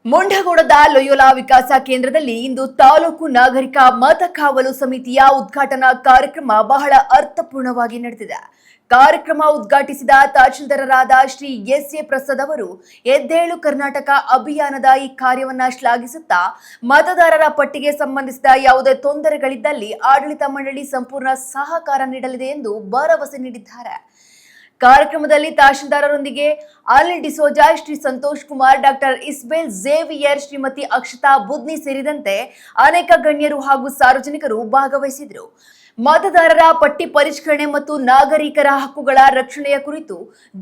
ಮುಂಡಗೋಡದ Loyola ವಿಕಾಸ ಕೇಂದ್ರದಲ್ಲಿ ಇಂದು ತಾಲೂಕು ನಾಗರಿಕ ಮತ ಕಾವಲು ಸಮಿತಿಯ ಉದ್ಘಾಟನಾ ಕಾರ್ಯಕ್ರಮ ಬಹಳ ಅರ್ಥಪೂರ್ಣವಾಗಿ ನಡೆದಿದೆ. ಕಾರ್ಯಕ್ರಮ ಉದ್ಘಾಟಿಸಿದ ತಹಶೀಲ್ದಾರರಾದ ಶ್ರೀ ಎಸ್ ಎ ಪ್ರಸಾದ್ ಅವರು ಎದ್ದೇಳು ಕರ್ನಾಟಕ ಅಭಿಯಾನದ ಈ ಕಾರ್ಯವನ್ನ ಶ್ಲಾಘಿಸುತ್ತಾ ಮತದಾರರ ಪಟ್ಟಿಗೆ ಸಂಬಂಧಿಸಿದ ಯಾವುದೇ ತೊಂದರೆಗಳಿದ್ದಲ್ಲಿ ಆಡಳಿತ ಮಂಡಳಿ ಸಂಪೂರ್ಣ ಸಹಕಾರ ನೀಡಲಿದೆ ಎಂದು ಭರವಸೆ ನೀಡಿದ್ದಾರೆ. ಕಾರ್ಯಕ್ರಮದಲ್ಲಿ ತಹಶೀಲ್ದಾರರೊಂದಿಗೆ ಅಲಿ ಡಿಸೋಜಾ, ಶ್ರೀ ಸಂತೋಷ್ ಕುಮಾರ್, ಡಾಕ್ಟರ್ ಇಸ್ಬೇಲ್ ಝೇವಿಯರ್, ಶ್ರೀಮತಿ ಅಕ್ಷತಾ ಬುದ್ನಿ ಸೇರಿದಂತೆ ಅನೇಕ ಗಣ್ಯರು ಹಾಗೂ ಸಾರ್ವಜನಿಕರು ಭಾಗವಹಿಸಿದರು. ಮತದಾರರ ಪಟ್ಟಿ ಪರಿಷ್ಕರಣೆ ಮತ್ತು ನಾಗರಿಕರ ಹಕ್ಕುಗಳ ರಕ್ಷಣೆಯ ಕುರಿತು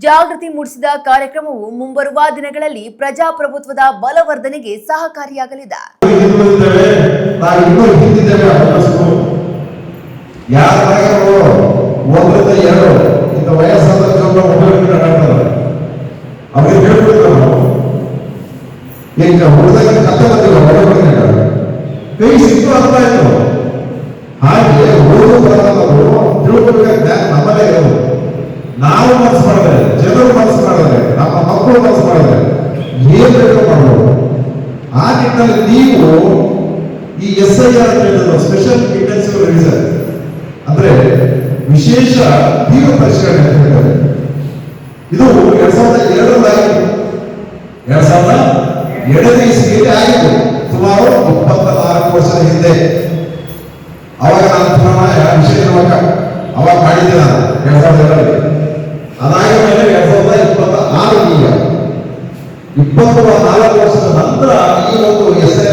ಜಾಗೃತಿ ಮೂಡಿಸಿದ ಕಾರ್ಯಕ್ರಮವು ಮುಂಬರುವ ದಿನಗಳಲ್ಲಿ ಪ್ರಜಾಪ್ರಭುತ್ವದ ಬಲವರ್ಧನೆಗೆ ಸಹಕಾರಿಯಾಗಲಿದೆ. ವಯಸ್ಸಾದ ಅವ್ರಿಗೆ ಹೇಳ್ಬಿಡ್ತಾರೆ ಈಗ ಹುಡುಗ ಕತ್ತೆ ಬಂದಿಲ್ಲ ಕೈ ಸಿಕ್ಕು ಅರ್ಥ ಆಯ್ತು. ಹಾಗೆ ಹುಡುಗ ಬರೋದವರು ತಿಳ್ಕೊಬೇಕಾದ ನಮ್ಮಲ್ಲೇ ಇರೋದು. ನಾವು ಮನಸ್ಸು ಮಾಡಿದ್ರೆ, ಜನರು ಮನಸ್ಸು ಮಾಡಿದ್ರೆ, ನಮ್ಮ ಮಕ್ಕಳು ಮನಸ್ಸು ಮಾಡಿದ್ರೆ ಏನ್ ಬೇಕು ಮಾಡ್ಬೋದು. ಆ ನಿಟ್ಟಿನಲ್ಲಿ ನೀವು ಈ SIR ಸ್ಪೆಷಲ್ ಇಂಟೆನ್ಸಿವ್ ರಿವಿಷನ್ ಅಂದ್ರೆ ವಿಶೇಷ ತೀವ್ರ ಪರಿಷ್ಕರಣೆ ಅಂತ ಹೇಳ್ತಾರೆ. ಇದು 2002 ಆಗಿತ್ತು. 2002 ಇಸ್ವಿಯಲ್ಲಿ ಆಗಿತ್ತು, ಸುಮಾರು 24 ವರ್ಷದ ಹಿಂದೆ. ಅವಾಗ ನಾನು ವಿಶೇಷ ಅವಾಗ ಮಾಡಿದ್ದೆ ನಾನು 2002. ಅದಾದ ಮೇಲೆ 2026 ಈಗ 24 ವರ್ಷದ ನಂತರ ಈ ಒಂದು SIR